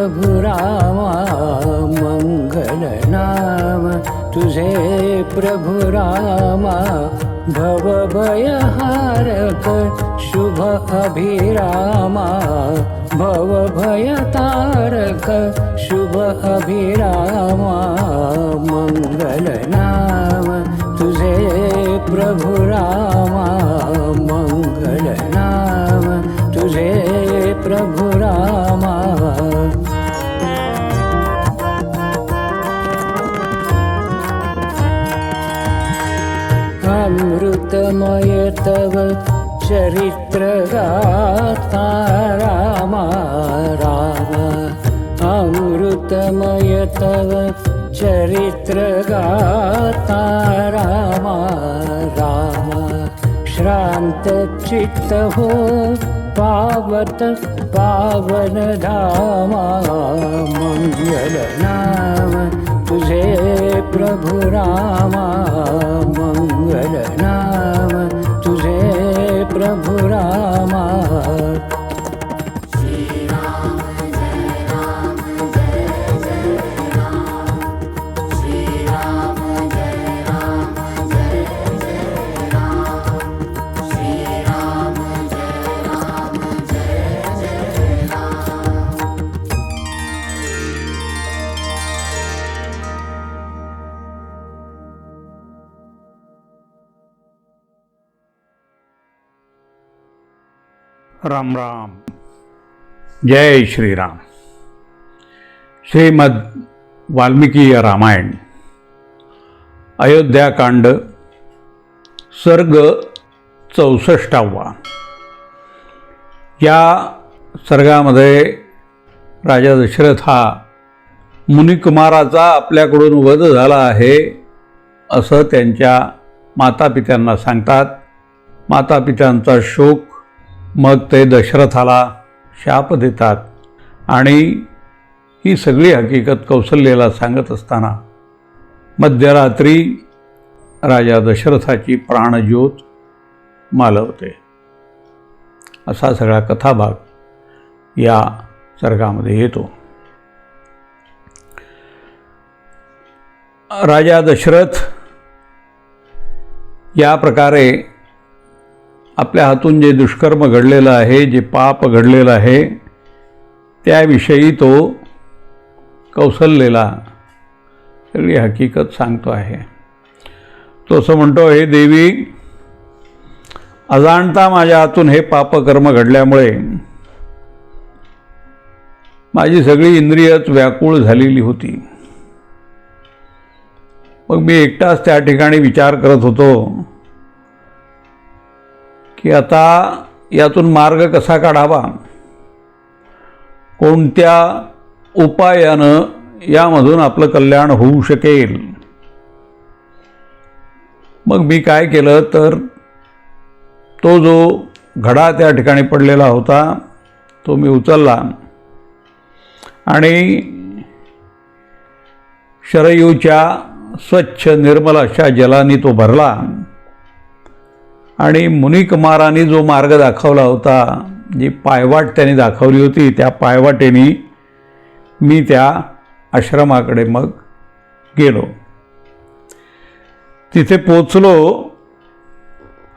प्रभु रामा मंगल नाम तुझे प्रभु रामा भव भयहारक शुभ अभिरामा भव भयतारक शुभ अभिरामा मंगल नाम तुझे प्रभु रामा मंगल नाम तुझे प्रभु रामा। अमृतमय तव चरित्र गाथा रामा रामा अमृतमय तव चरित्र गाथा रामा रामा श्रांत चित्त हो पावत पावन धामा मंगल नाम तुझे प्रभु रामा मंगल नाम तुझे प्रभु रामा। राम राम जय श्रीराम। श्रीमद वाल्मिकी रामायण अयोध्याकांड सर्ग 64। या सर्गामध्ये राजा दशरथ हा मुनिकुमाराचा आपल्याकडून वध झाला आहे असं त्यांच्या मातापित्यांना सांगतात। मातापित्यांचा शोक मग ते दशरथाला शाप देतात आणि ही सगळी हकीकत कौसल्याला सांगत असताना मध्यरात्री राजा दशरथाची प्राणज्योत मालवते। असा सगळा कथाभाग या सर्गामध्ये येतो। राजा दशरथ या प्रकारे आपल्या हातून जे दुष्कर्म घडलेलं आहे, जे पाप घडलेलं आहे, त्याविषयी तो कौसल्याला सगळी हकीकत सांगतो आहे। तो असं म्हणतो, हे देवी, अजाणता माझ्या हातून हे पापकर्म घडल्यामुळे माझी सगळी इंद्रियच व्याकुळ झालेली होती। मग मी एकटाच त्या ठिकाणी विचार करत होतो की आता यातून मार्ग कसा काढावा, कोणत्या उपायानं यामधून आपलं कल्याण होऊ शकेल। मग मी काय केलं तर तो जो घडा त्या ठिकाणी पडलेला होता तो मी उचलला आणि शरयूच्या स्वच्छ निर्मल अशा जलाने तो भरला आणि मुनिकुमारांनी जो मार्ग दाखवला होता, जी पायवाट त्यांनी दाखवली होती, त्या पायवाटेने मी त्या आश्रमाकडे मग गेलो। तिथे पोचलो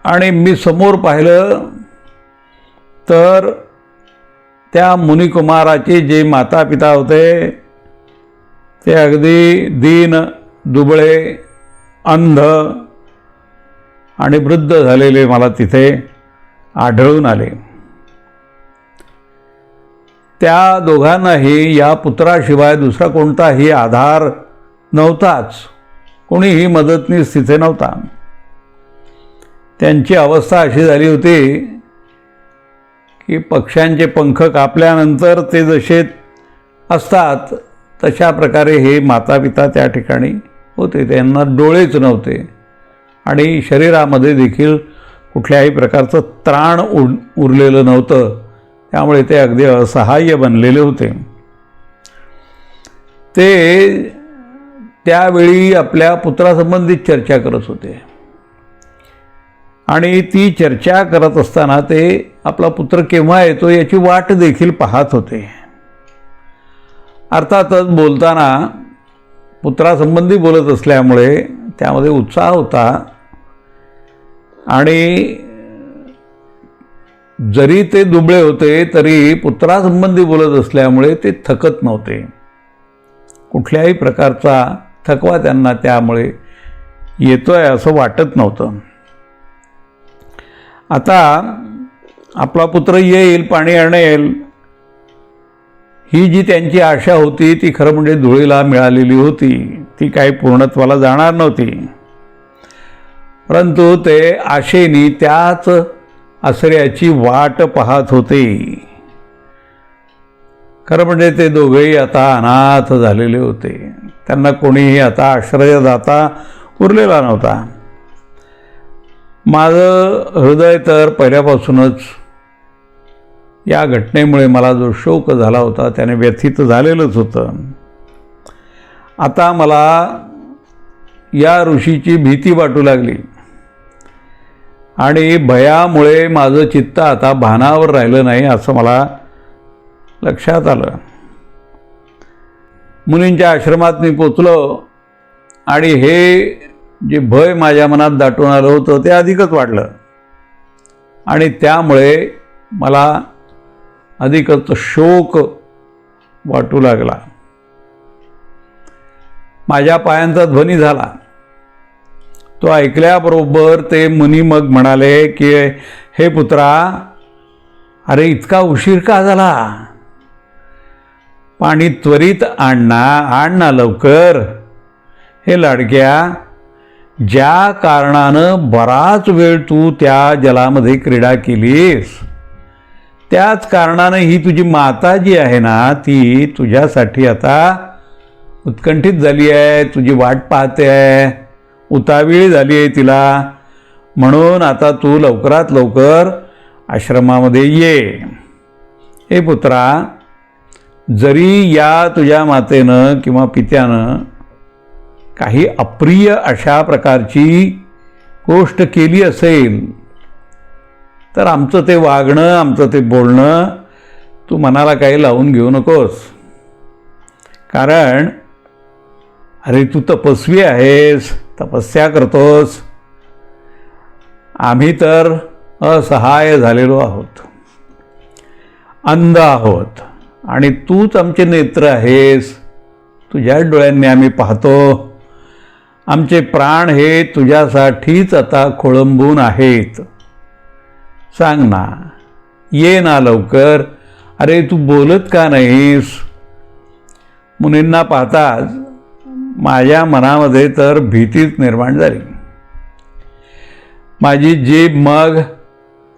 आणि मी समोर पाहिलं तर त्या मुनिकुमाराचे जे मातापिता होते ते अगदी दीन दुबळे अंध आणि वृद्ध झालेले मला तिथे आढळून आले। त्या दोघांनाही या पुत्राशिवाय दुसरा कोणताही आधार नव्हताच, कोणीही मदतनीस तिथे नव्हता। त्यांची अवस्था अशी झाली होती की पक्ष्यांचे पंख कापल्यानंतर ते जसे असतात तशा प्रकारे हे मातापिता त्या ठिकाणी होते। त्यांना डोळेच नव्हते आणि शरीरामध्ये देखील कुठल्याही प्रकारचं त्राण उरलेलं नव्हतं, त्यामुळे ते अगदी असहाय्य बनलेले होते। ते त्यावेळी आपल्या पुत्रासंबंधित चर्चा करत होते आणि ती चर्चा करत असताना ते आपला पुत्र केव्हा येतो याची वाट देखील पाहत होते। अर्थातच बोलताना पुत्रासंबंधी बोलत असल्यामुळे त्यामध्ये उत्साह होता आणि जरी ते दुबळे होते तरी पुत्रासंबंधी बोलत असल्यामुळे ते थकत नव्हते. कुठल्याही प्रकारचा थकवा त्यांना त्यामुळे येतोय असं वाटत नव्हतं. आता आपला पुत्र येईल, पाणी आणेल, ही जी त्यांची आशा होती ती खरं म्हणजे धुळीला मिळालेली होती. ती काही पूर्णत्वाला जाणार नव्हती. परंतु ते आशेने त्याच आश्रयाची वाट पाहत होते. खरं म्हणजे ते दोघेही आता अनाथ झालेले होते. त्यांना कोणीही आता आश्रयदाता उरलेला नव्हता. माझं हृदय तर पहिल्यापासूनच या घटनेमुळे मला जो शोक झाला होता त्याने व्यथित झालेलंच होतं. आता मला या ऋषीची भीती वाटू लागली आणि भयामुळे माझं चित्त आता भानावर राहिलं नाही असं मला लक्षात आलं. मुनींच्या आश्रमात मी पोचलो आणि हे जे भय माझ्या मनात दाटून आलं होतं ते अधिकच वाढलं आणि त्यामुळे मला अधिकच शोक वाटू लागला. माझ्या पायांचा ध्वनी झाला. तो ऐकल्याबरोबर ते मुनी मग म्हणाले की हे पुत्रा, अरे इतका उशीर का झाला? पाणी त्वरित आण ना लवकर. हे लाडक्या, ज्या कारणानं बराच वेळ तू त्या जलामध्ये क्रीडा केलीस त्याच कारणानं ही तुझी माता जी आहे ना ती तुझ्यासाठी आता उत्कंठित झाली आहे, तुझी वाट पाहते आहे, उतावीळ झाली आहे तिला. म्हणून आता तू लवकरात लवकर आश्रमामध्ये ये. हे पुत्रा, जरी या तुझ्या मातेनं किंवा पित्यानं काही अप्रिय अशा प्रकारची गोष्ट केली असेल तर आमचं ते वागणं, आमचं ते बोलणं तू मनाला काही लावून घेऊ नकोस. कारण अरे तू तपस्वी आहेस, तपस्या करतोस. आम्ही तर असहाय झालेलो आहोत, अंध आहोत आणि तूच आमचे नेत्र आहेस. तुझ्या डोळ्यांनी आम्ही पाहतो. आमचे प्राण हे तुझ्यासाठीच आता खोळंबून आहेत. सांग ना, ये ना लवकर. अरे तू बोलत का नाहीस? मुनींना पाहताच माझ्या मनामध्ये तर भीतीच निर्माण झाली. माझी जीभ मग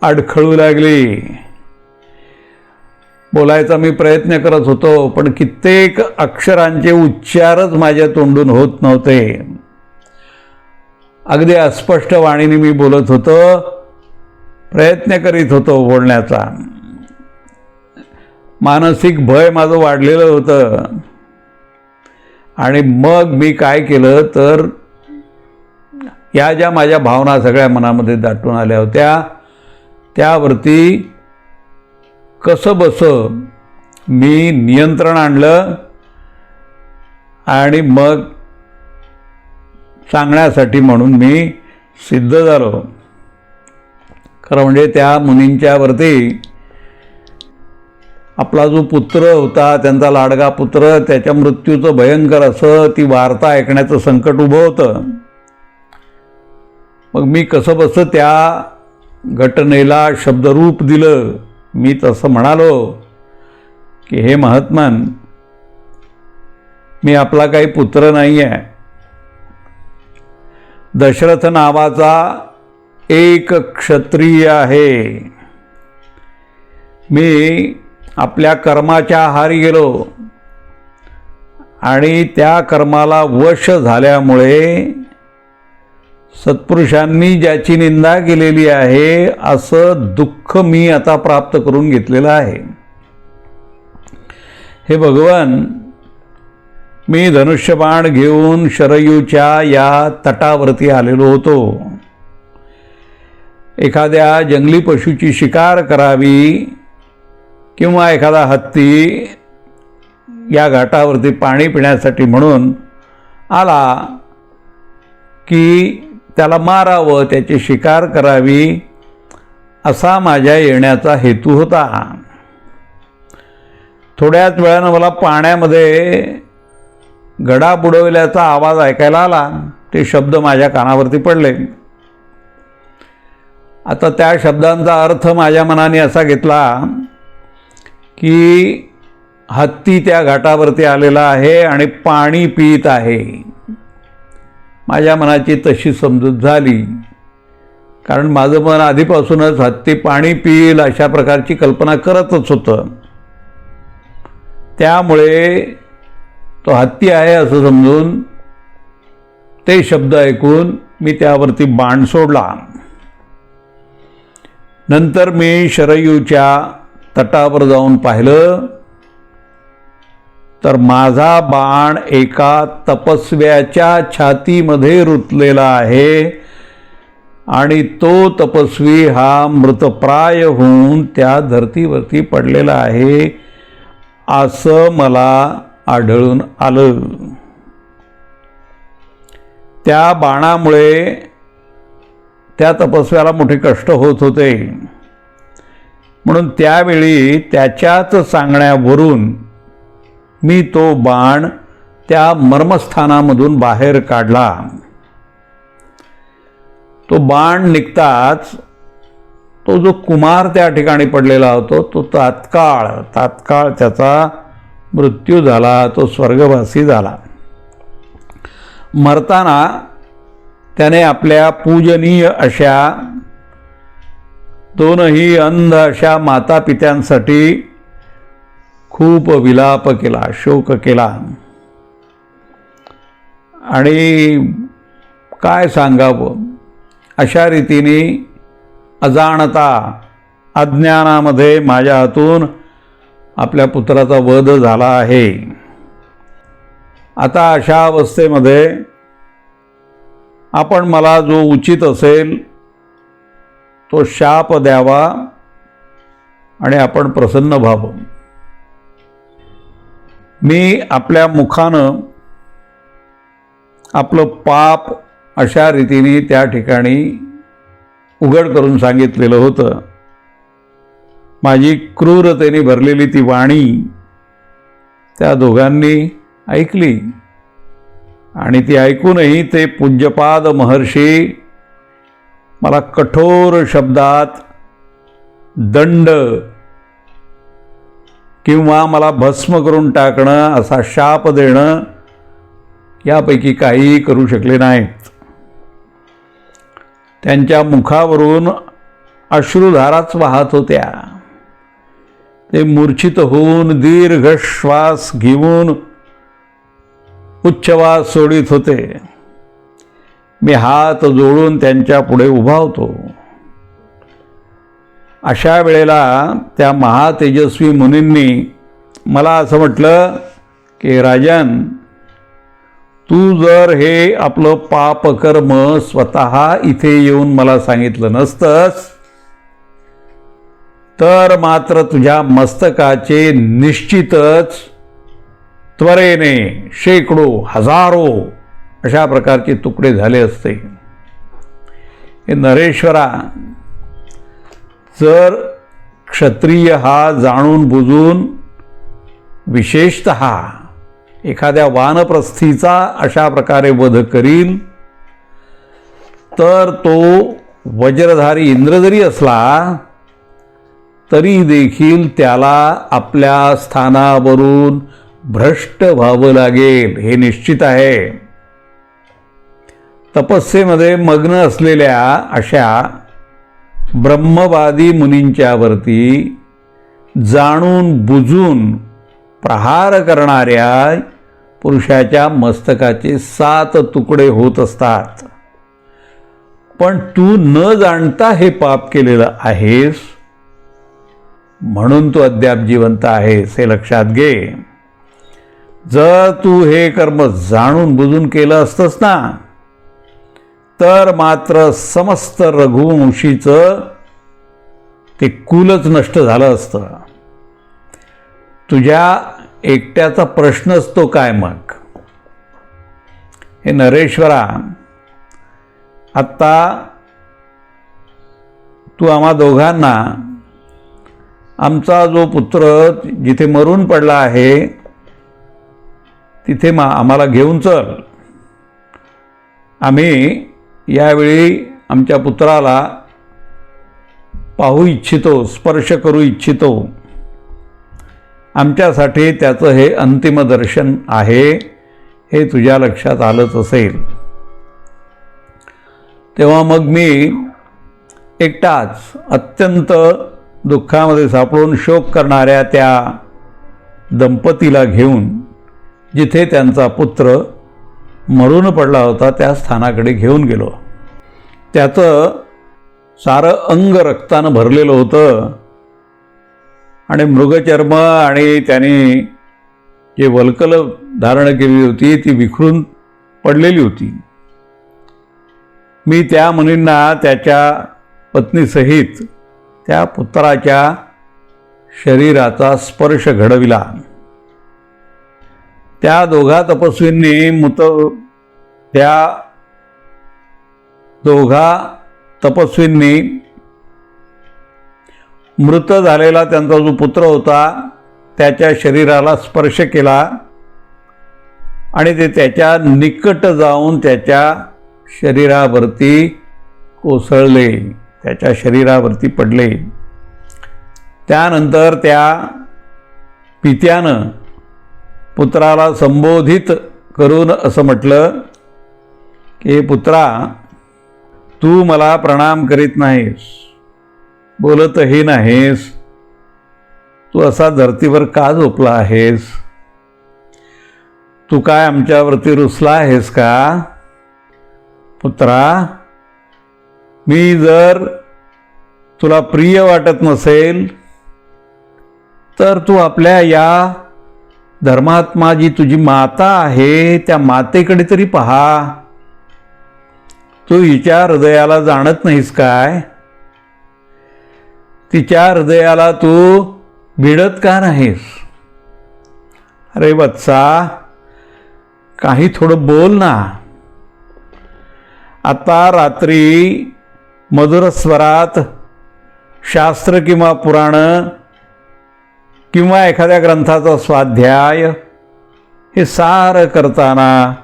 अडखळू लागली. बोलायचा मी प्रयत्न करत होतो पण कित्येक अक्षरांचे उच्चारच माझ्या तोंडून होत नव्हते. अगदी अस्पष्ट वाणीने मी बोलत होतो, प्रयत्न करीत होतो बोलण्याचा. मानसिक भय माझं वाढलेलं होतं आणि मग मी काय केलं तर या ज्या माझ्या भावना सगळ्या मनामध्ये दाटून आल्या होत्या त्यावरती कसं बसं मी नियंत्रण आणलं आणि मग सांगण्यासाठी म्हणून मी सिद्ध झालो. खरं म्हणजे त्या मुनींच्यावरती आपला जो पुत्र होता, त्यांचा लाडका पुत्र, त्याच्या मृत्यूचं भयंकर असं ती वार्ता ऐकण्याचं संकट उभं होतं. मग मी कसं बसं त्या घटनेला शब्दरूप दिलं. मी तसं म्हणालो की हे महात्मन, मी आपला काही पुत्र नाही आहे. दशरथ नावाचा एक क्षत्रिय आहे. मी आपल्या कर्माच्या आहारी गेलो आणि त्या कर्माला वश झाल्यामुळे सत्पुरुषांनी ज्याची निंदा केलेली आहे असं दुःख मी आता प्राप्त करून घेतलेलं आहे. हे भगवान, मी धनुष्यबाण घेऊन शरयूच्या या तटावरती आलेलो होतो. एखाद्या जंगली पशुची शिकार करावी किंवा एखादा हत्ती या घाटावरती पाणी पिण्यासाठी म्हणून आला की त्याला मारावं, त्याची शिकार करावी असा माझ्या येण्याचा हेतू होता. थोड्याच वेळानं मला पाण्यामध्ये गडा बुडवल्याचा आवाज ऐकायला आला. ते शब्द माझ्या कानावरती पडले. आता त्या शब्दांचा अर्थ माझ्या मनाने असा घेतला की हत्ती त्या घाटावरती आलेला आहे आणि पाणी पित आहे. माझ्या मनाची तशी समजूत झाली, कारण माझं मन आधीपासूनच हत्ती पाणी पिईल अशा प्रकारची कल्पना करतच होतं. त्यामुळे तो हत्ती आहे असं समजून ते शब्द ऐकून मी त्यावरती बाण सोडला. नंतर मी शरयूच्या तटावर जाऊन पाहिलं तर माझा बाण एका तपस्व्याच्या छातीमध्ये रुतलेला आहे आणि तो तपस्वी हा मृतप्राय होऊन त्या धर्तीवरती पडलेला आहे असं मला आढळून आलं. त्या बाणामुळे त्या तपस्व्याला मोठे कष्ट होत होते, म्हणून त्यावेळी त्याच्याच सांगण्यावरून मी तो बाण त्या मर्मस्थानामधून बाहेर काढला. तो बाण निघताच तो जो कुमार त्या ठिकाणी पडलेला होता तो तात्काळ त्याचा मृत्यू झाला. तो स्वर्गवासी झाला. मरताना त्याने आपल्या पूजनीय अशा दोनही अंध अशा मातापित्यांसाठी खूप विलाप केला, शोक केला. आणि काय सांगावं, अशा रीतीने अजाणता अज्ञानामध्ये माझ्या हातून आपल्या पुत्राचा वध झाला आहे. आता अशा अवस्थेमध्ये आपण मला जो उचित असेल तो शाप द्यावा आणि आपण प्रसन्न व्हावं. मी आपल्या मुखानं आपलं पाप अशा रीतीने त्या ठिकाणी उघड करून सांगितलेलं होतं. माझी क्रूरतेने भरलेली ती वाणी त्या दोघांनी ऐकली आणि ती ऐकूनही ते पूज्यपाद महर्षी मला कठोर शब्दात दंड किंवा मला भस्म करून टाकणं असा शाप देणं यापैकी काहीही करू शकले नाहीत. त्यांच्या मुखावरून अश्रुधाराच वाहत होत्या. ते मूर्छित होऊन दीर्घ श्वास घेऊन उच्छवास सोडित होते. मी हात जोडून त्यांच्या पुढे उभा होतो. अशा वेळेला त्या महातेजस्वी मुनींनी मला असं म्हटलं की राजन, तू जर हे आपलं पापकर्म स्वतः इथे येऊन मला सांगितलं नसतंस तर मात्र तुझ्या मस्तकाचे निश्चितच त्वरेने शेकडो हजारो अशा प्रकारचे तुकडे झाले असते. हे नरेश्वरा, जर क्षत्रिय हा जाणून बुजून विशेषतः एखाद्या वानप्रस्थीचा अशा प्रकारे वध करील तर तो वज्रधारी इंद्र जरी असला तरी देखील त्याला आपल्या स्थानावरून भ्रष्ट व्हावं लागेल, हे निश्चित आहे. तपस्येमध्ये मग्न असलेल्या अशा ब्रह्मवादी मुनींच्यावरती जाणून बुजून प्रहार करणाऱ्या पुरुषाच्या मस्तकाचे 7 तुकडे होत असतात. पण तू न जाणता हे पाप केलेलं आहेस म्हणून तू अद्याप जिवंत आहेस, हे लक्षात घे. जर तू हे कर्म जाणून बुजून केलं असतंस ना तर मात्र समस्त रघुवंशीचं ते कुलच नष्ट झालं असतं. तुझ्या एकट्याचा प्रश्नच तो काय मग? हे नरेश्वरा, आत्ता तू आम्हा दोघांना आमचा जो पुत्र जिथे मरून पडला आहे तिथे आम्हाला घेऊन चल. आम्ही यावेळी आमच्या पुत्राला पाहू इच्छितो, स्पर्श करू इच्छितो. आमच्यासाठी त्याचं हे अंतिम दर्शन आहे, हे तुझ्या लक्षात आलंच असेल. तेव्हा मग मी एकटाच अत्यंत दुःखामध्ये सापडून शोक करणाऱ्या त्या दंपतीला घेऊन जिथे त्यांचा पुत्र मरून पडला होता त्या स्थानाकडे घेऊन गेलो. त्याचं सारं अंग रक्तानं भरलेलं होतं आणि मृगचर्म आणि त्याने जे वल्कलं धारण केली होती ती विखरून पडलेली होती. मी त्या मुनींना त्याच्या पत्नीसहित त्या पुत्राच्या शरीराचा स्पर्श घडविला. त्या दोघा तपस्वींनी मृत झालेला त्यांचा जो पुत्र होता त्याच्या शरीराला स्पर्श केला आणि ते त्याच्या निकट जाऊन त्याच्या शरीरावरती कोसळले, त्याच्या शरीरावरती पडले. त्यानंतर त्या पित्यानं पुत्राला संबोधित करून असं म्हटलं की, पुत्रा, तू मला प्रणाम करीत नाहीस, बोलतही नाहीस, तू असा धर्तीवर का झोपला आहेस? तू काय आमच्यावरती रुसला आहेस का? पुत्रा, मी जर तुला प्रिय वाटत नसेल तर तू आपल्या या धर्मात्मा जी तुझी माता आहे त्या मातेकडे तरी पहा. तू हिच्या हृदयाला जाणत नाहीस काय? तिच्या हृदयाला तू भिडत का नाहीस? अरे वत्सा, काही थोडं बोल ना. आता रात्री मधुर स्वरात शास्त्र किंवा पुराण किंवा एखाद्या ग्रंथाचा स्वाध्याय हे सारं करताना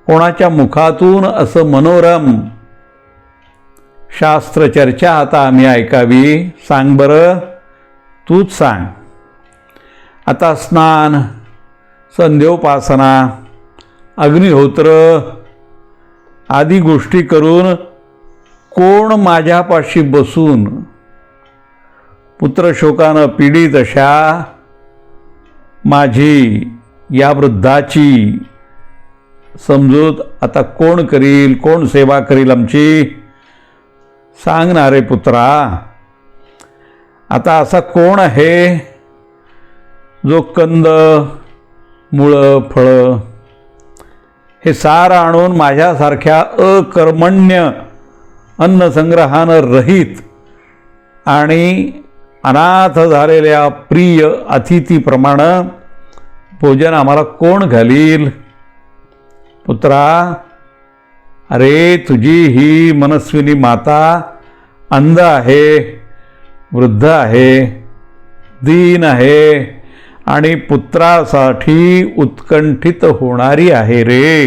कोणाच्या मुखातून असं मनोरम शास्त्रचर्चा आता आम्ही ऐकावी? सांग बरं, तूच सांग. आता स्नान, संध्योपासना, अग्निहोत्र आदी गोष्टी करून कोण माझ्यापाशी बसून पुत्रशोकानं पीडित अशा माझी या वृद्धाची समजूत आता कोण करील, कोण सेवा करील आमची? सांग ना रे पुत्रा. आता असा कोण आहे जो कंद, मुळं, फळं हे सारं आणून माझ्यासारख्या अकर्मण्य अन्नसंग्रहानं रहित आणि अनाथ झालेल्या प्रिय अतिथीप्रमाणे भोजन आम्हाला कोण घालील? पुत्रा, अरे तुझी ही मनस्विनी माता अंध आहे, वृद्ध आहे, दीन आहे आणि पुत्रासाठी उत्कंठित होणारी आहे रे.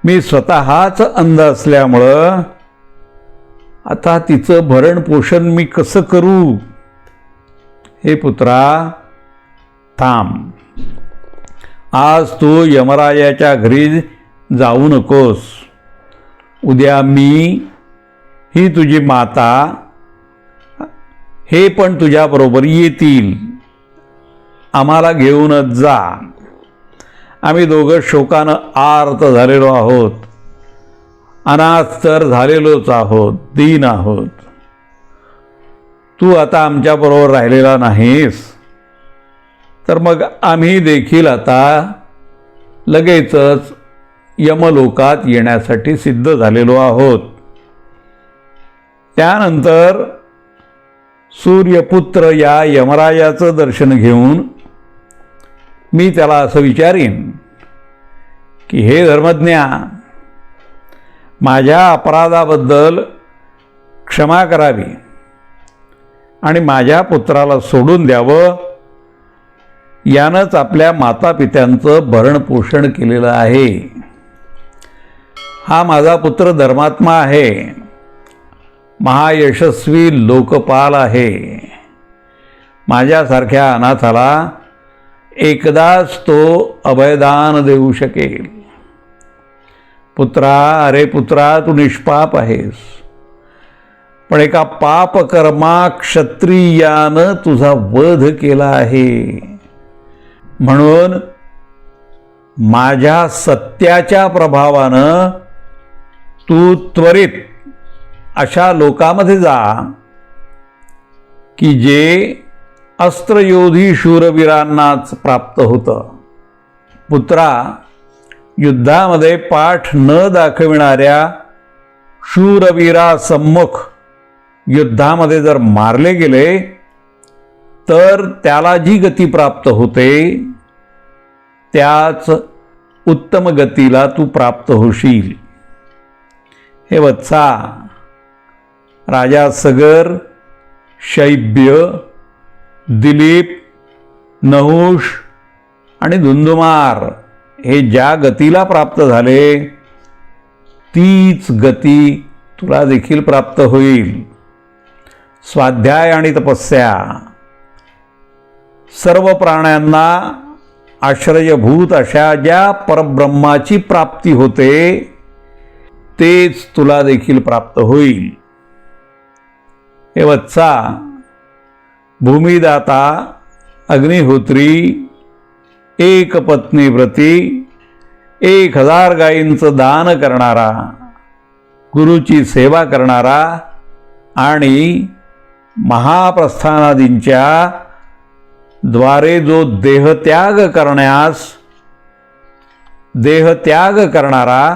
मी स्वतःच अंध असल्यामुळं आता तिचं भरण पोषण मी कसं करू? हे पुत्रा, थांब. आज तू यमराजाच्या घरी जाऊ नकोस. उद्या मी, ही तुझी माता, हे पण तुझ्याबरोबर येतील. आम्हाला घेऊनच जा. आम्ही दोघं शोकानं आर्त झालेलो आहोत, अनाथ तर झालेलोच आहोत, दीन आहोत. तू आता आमच्याबरोबर राहिलेला नाहीस तर मग आम्ही देखील आता लगेचच यमलोकात येण्यासाठी सिद्ध झालेलो आहोत. त्यानंतर सूर्यपुत्र या यमराजाचं दर्शन घेऊन मी त्याला असं विचारीन की हे धर्मज्ञा, माझ्या अपराधाबद्दल क्षमा करावी आणि माझ्या पुत्राला सोडून द्यावं. यानंच आपल्या मातापित्यांचं भरणपोषण केलेलं आहे. हा माझा पुत्र धर्मात्मा आहे, महायशस्वी लोकपाल आहे. माझ्यासारख्या अनाथाला एकदाच तो अभयदान देऊ शकेल. पुत्रा, अरे पुत्रा, तू निष्पाप आहेस, पण एका पापकर्मा क्षत्रियानं तुझा वध केला आहे. म्हणून माझ्या सत्याच्या प्रभावानं तू त्वरित अशा लोकामध्ये जा की जे अस्त्रयोधी शूरवीरांनाच प्राप्त होतं. पुत्रा, युद्धामध्ये पाठ न दाखविणाऱ्या शूरवीरासम्मुख युद्धामध्ये जर मारले गेले तर त्याला जी गती प्राप्त होते त्याच उत्तम गतीला तू प्राप्त होशील. हे वत्सा, राजा सगर, शैब्य, दिलीप, नहुष आणि धुंदुमार हे ज्या गतीला प्राप्त झाले तीच गती तुला देखील प्राप्त होईल. स्वाध्याय आणि तपस्या, सर्व प्राण्यांना आश्रयभूत अशा ज्या परब्रह्माची प्राप्ती होते तेच तुला देखील प्राप्त होईल. हे वत्सा, भूमिदाता, अग्निहोत्री, एक पत्नी व्रती, 1000 गायींचं दान करणारा, गुरुची सेवा करणारा आणि महाप्रस्थानादींच्या द्वारे जो देहत्याग करणारा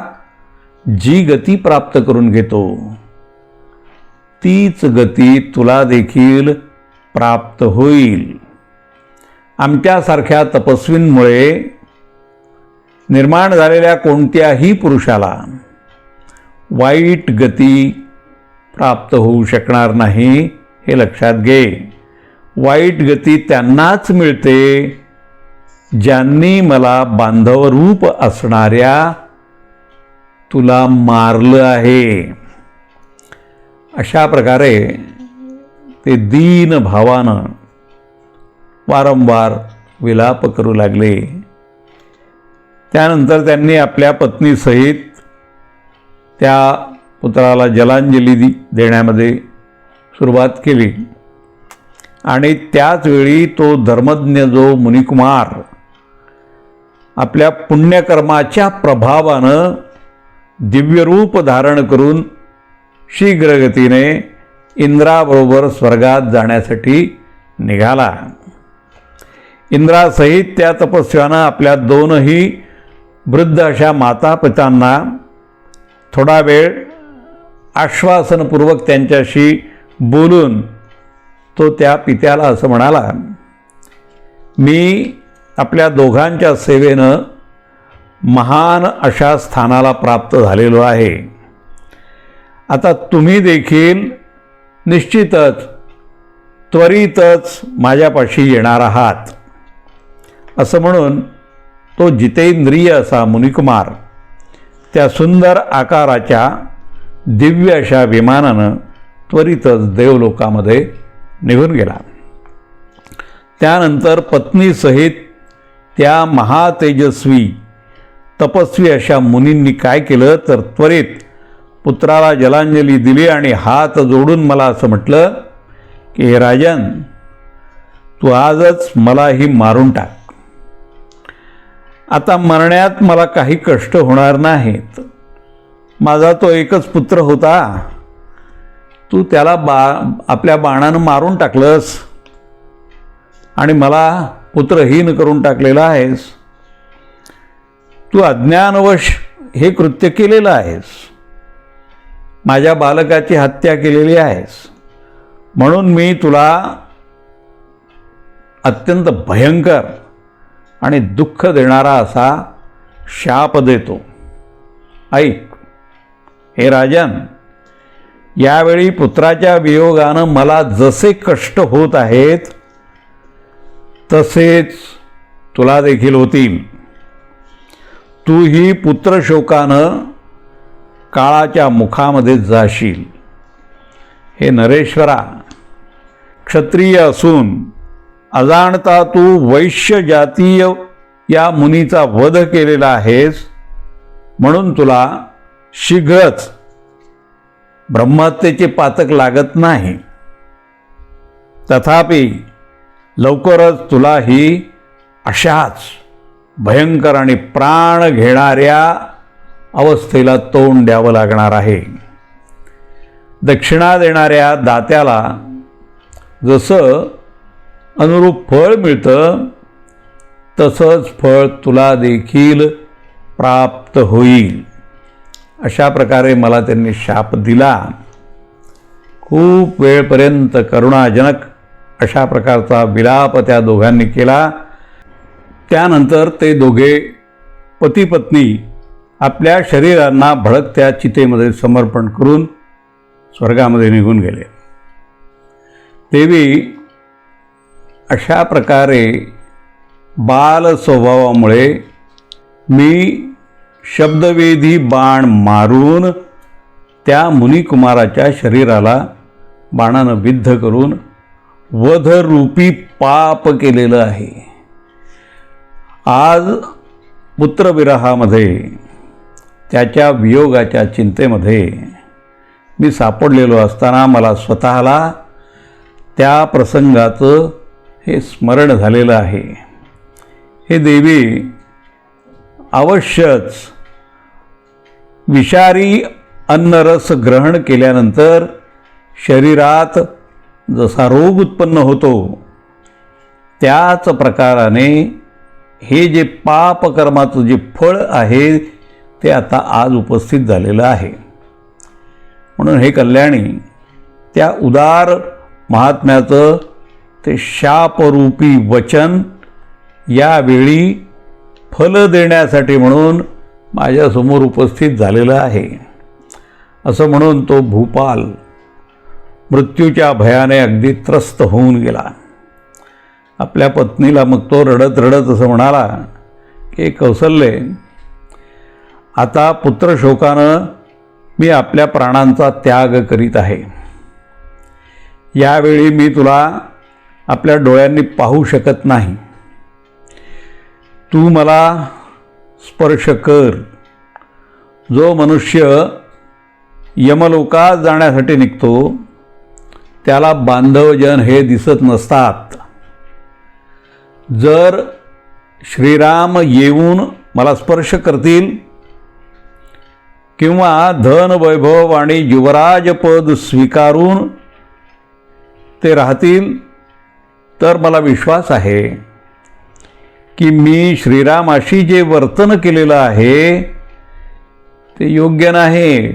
जी गती प्राप्त करून घेतो तीच गती तुला देखील प्राप्त होईल. आमच्यासारख्या तपस्वींमुळे निर्माण झालेल्या कोणत्याही पुरुषाला वाईट गती प्राप्त होऊ शकणार नाही, हे लक्षात घे. वाईट गती त्यांनाच मिळते ज्यांनी मला बांधवरूप असणाऱ्या तुला मारलं आहे. अशा प्रकारे ते दीन भावानं वारंवार विलाप करू लागले. त्यानंतर त्यांनी आपल्या पत्नीसहित त्या पुत्राला जलांजली देण्यामध्ये सुरुवात केली आणि त्याच वेळी तो धर्मज्ञ जो मुनिकुमार आपल्या पुण्यकर्माच्या प्रभावानं दिव्यरूप धारण करून शीघ्रगतीने इंद्राबरोबर स्वर्गात जाण्यासाठी निघाला. इंद्रासहित त्या तपस्व्यानं आपल्या 2ही वृद्ध अशा मातापितांना थोडा वेळ आश्वासनपूर्वक त्यांच्याशी बोलून तो त्या पित्याला असं म्हणाला, मी आपल्या दोघांच्या सेवेनं महान अशा स्थानाला प्राप्त झालेलो आहे. आता तुम्ही देखील निश्चितच त्वरितच माझ्यापाशी येणार आहात. असं म्हणून तो जितेंद्रिय असा मुनिकुमार त्या सुंदर आकाराच्या दिव्य अशा विमानानं त्वरितच देवलोकामध्ये निघून गेला. त्यानंतर पत्नीसहित त्या महातेजस्वी तपस्वी अशा मुनींनी काय केलं तर त्वरित पुत्राला जलांजली दिली आणि हात जोडून मला असं म्हटलं की हे राजन, तू आजच मलाही मारून टाक. आता मरण्यात मला काही कष्ट होणार नाहीत. माझा तो एकच पुत्र होता, तू त्याला आपल्या बाणानं मारून टाकलंस आणि मला पुत्रहीन करून टाकलेला आहेस. तू अज्ञानवश हे कृत्य केलेलं आहेस. माझ्या बालकाची हत्या केलेली आहेस. म्हणून मी तुला अत्यंत भयंकर आणि दुःख देणारा असा शाप देतो. ऐक हे राजन, यावेळी पुत्राच्या वियोगानं मला जसे कष्ट होत आहेत तसेच तुला देखील होतील. तूही पुत्रशोकानं काळाच्या मुखामध्ये जाशील. हे नरेश्वरा, क्षत्रिय असून अजाणता तू वैश्य जातीय या मुनीचा वध केलेला आहेस, म्हणून तुला शीघ्रच ब्रह्महत्येचे पातक लागत नाही. तथापि लवकरच तुलाही अशाच भयंकर आणि प्राण घेणाऱ्या अवस्थेला तोंड द्यावं लागणार आहे. दक्षिणा देणाऱ्या दात्याला जसं अनुरूप फळ मिळतं तसंच फळ तुला देखील प्राप्त होईल. अशा प्रकारे मला त्यांनी शाप दिला. खूप वेळपर्यंत करुणाजनक अशा प्रकारचा विलाप त्या दोघांनी केला. त्यानंतर ते दोघे पती पत्नी आपल्या शरीरांना भडकत्या चितेमध्ये समर्पण करून स्वर्गामध्ये निघून गेले. देवी अशा प्रकारे बाल स्वभावामुळे मी शब्दवेधी बाण मारून त्या मुनिकुमाराच्या शरीराला बाणानं बिद्ध करून वधरूपी पाप केलेलं आहे. आज पुत्रविरहामध्ये त्याच्या वियोगाच्या चिंतेमध्ये मी सापडलेलो असताना मला स्वतःला त्या प्रसंगाचं हे स्मरण झालेलं आहे. हे देवी, अवश्यच विषारी अन्नरस ग्रहण केल्यानंतर शरीरात जसा रोग उत्पन्न होतो त्याच प्रकाराने हे जे पापकर्माचं जे फळ आहे ते आता आज उपस्थित झालेलं आहे. म्हणून हे कल्याणी, त्या उदार महात्म्याचं ते शापरूपी वचन यावेळी फल देण्यासाठी म्हणून माझ्यासमोर उपस्थित झालेलं आहे. असं म्हणून तो भूपाल मृत्यूच्या भयाने अगदी त्रस्त होऊन गेला. आपल्या पत्नीला मग तो रडत रडत असं म्हणाला की कौसल्ये, आता पुत्रशोकानं मी आपल्या प्राणांचा त्याग करीत आहे. यावेळी मी तुला आपल्या डोळ्यांनी पाहू शकत नाही. तू मला स्पर्श कर. जो मनुष्य यमलोकात जाण्यासाठी निघतो त्याला बांधवजन हे दिसत नसतात. जर श्रीराम येऊन मला स्पर्श करतील किंवा धन वैभव आणि युवराजपद स्वीकारून ते राहतील तर मला विश्वास आहे की मी श्रीरामाशी जे वर्तन केलेलं आहे ते योग्य नाही.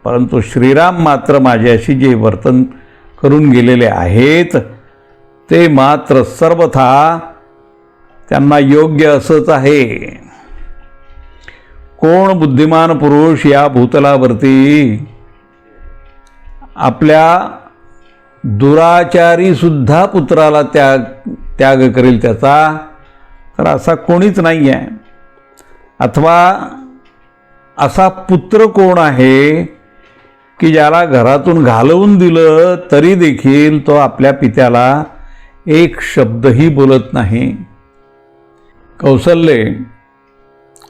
परंतु श्रीराम मात्र माझ्याशी जे वर्तन करून गेलेले आहेत ते मात्र सर्वथा त्यांना योग्य असंच आहे. कोण बुद्धिमान पुरुष या भूतलावरती आपल्या दुराचारी सुद्धा पुत्राला त्याग करेल त्याचा? तर असा कोणीच नाही आहे. अथवा असा पुत्र कोण आहे की ज्याला घरातून घालवून दिलं तरी देखील तो आपल्या पित्याला एक शब्दही बोलत नाही? कौसल्ये,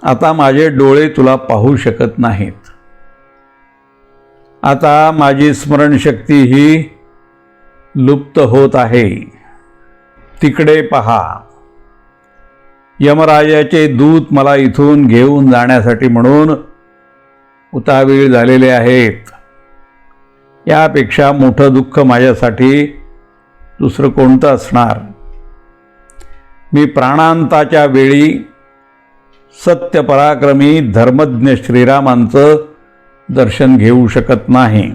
आता माझे डोळे तुला पाहू शकत नाहीत. आता माझी स्मरणशक्ती ही लुप्त होत आहे. तिकडे पहा, यमराजाचे दूत मला इथून घेऊन जाण्यासाठी म्हणून उतावीळ झालेले आहेत. यापेक्षा मोठं दुःख माझ्यासाठी दुसरं कोणतं असणार? मी प्राणांताच्या वेळी सत्यपराक्रमी धर्मज्ञ श्रीरामांचं दर्शन घेऊ शकत नाही.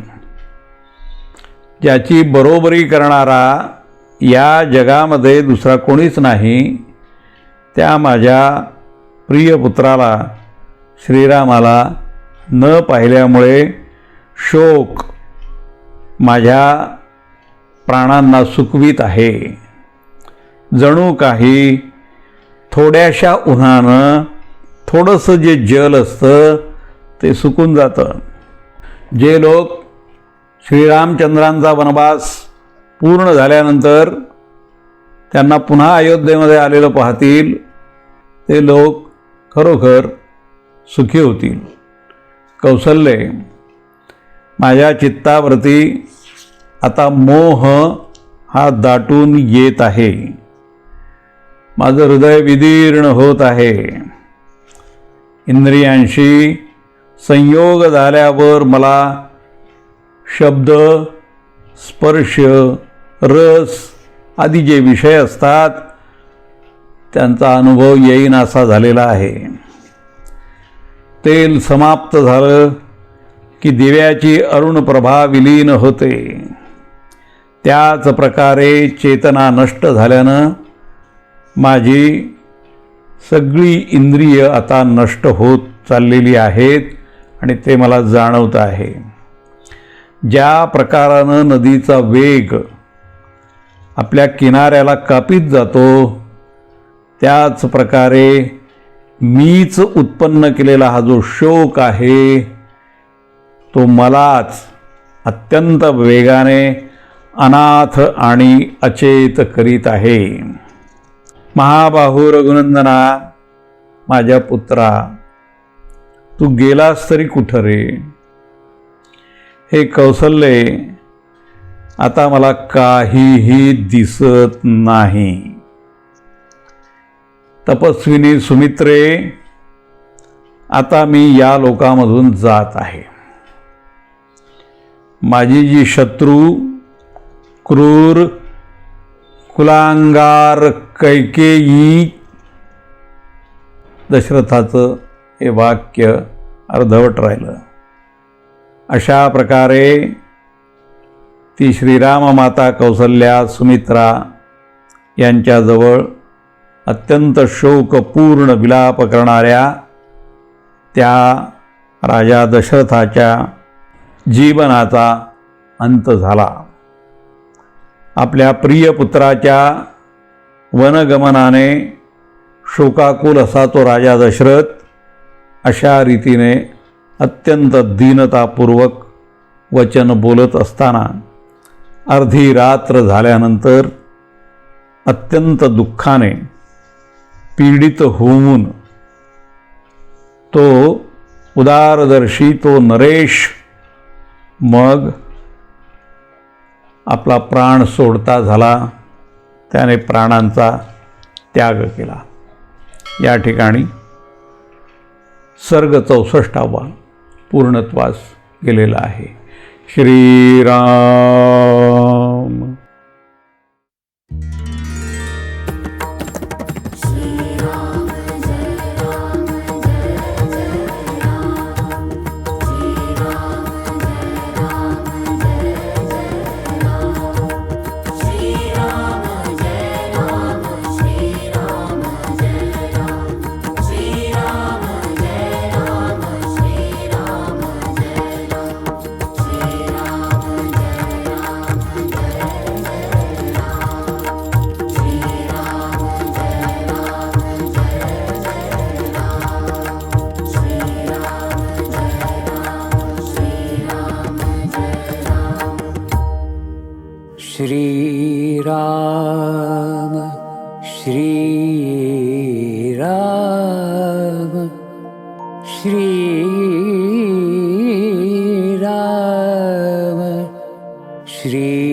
ज्याची बरोबरी करणारा या जगामध्ये दुसरा कोणीच नाही त्या माझ्या प्रिय पुत्राला श्रीरामाला न पाहिल्यामुळे शोक माझ्या प्राणांना सुकवीत आहे. जणू काही थोड्याशा उन्हानं थोडंसं जे जल असतं ते सुकून जातं. जे लोक श्रीरामचंद्रांचा वनवास पूर्ण झाल्यानंतर त्यांना पुन्हा अयोध्येमध्ये आलेलं पाहतील ते लोक खरोखर सुखी होतील. कौसल्ये, माझ्या चित्तावरती आता मोह हा दाटून येत आहे. माझं हृदय विदीर्ण होत आहे. इंद्रियांशी संयोग झाल्यावर मला शब्द, स्पर्श, रस आदी जे विषय असतात त्यांचा अनुभव येईनासा झालेला आहे. तेल समाप्त झालं की दिव्याची अरुणप्रभा विलीन होते. त्याच प्रकारे चेतना नष्ट झाल्यानं माझी सगळी इंद्रिय आता नष्ट होत चाललेली आहेत आणि ते मला जाणवत आहे. ज्या प्रकारानं नदीचा वेग आपल्या किनाऱ्याला कापीत जातो त्याच प्रकारे मीच उत्पन्न केलेला हा जो शोक आहे तो मलाच अत्यंत वेगाने अनाथ आणि अचेत करीत आहे. महाबाहू रघुनंदना, माझ्या पुत्रा, तू गेलास तरी कुठं रे? हे कौसल्ये, आता मला काहीही दिसत नाही. तपस्विनी सुमित्रे, आता मी या लोकामधून जात आहे. माझी जी शत्रू, क्रूर, कुलांगार कैकेयी, दशरथाचं हे वाक्य अर्धवट राहिलं. अशा प्रकारे ती श्रीराम माता कौसल्या सुमित्रा यांच्याजवळ अत्यंत शोकपूर्ण विलाप करणाऱ्या त्या राजा दशरथाच्या जीवनाचा अंत झाला. आपल्या प्रिय पुत्राच्या वनगमनाने शोकाकुल असा तो राजा दशरथ अशा रीतीने अत्यंत दीनतापूर्वक वचन बोलत असताना अर्धी रात्र झाल्यानंतर अत्यंत दुःखाने पीडित होऊन तो उदारदर्शी तो नरेश मग आपला प्राण सोडता झाला. त्याने प्राणांचा त्याग केला. या ठिकाणी सर्ग 64 पूर्णत्वास गेलेला आहे. श्रीराम. श्रीराम श्रीराम श्रीराम श्री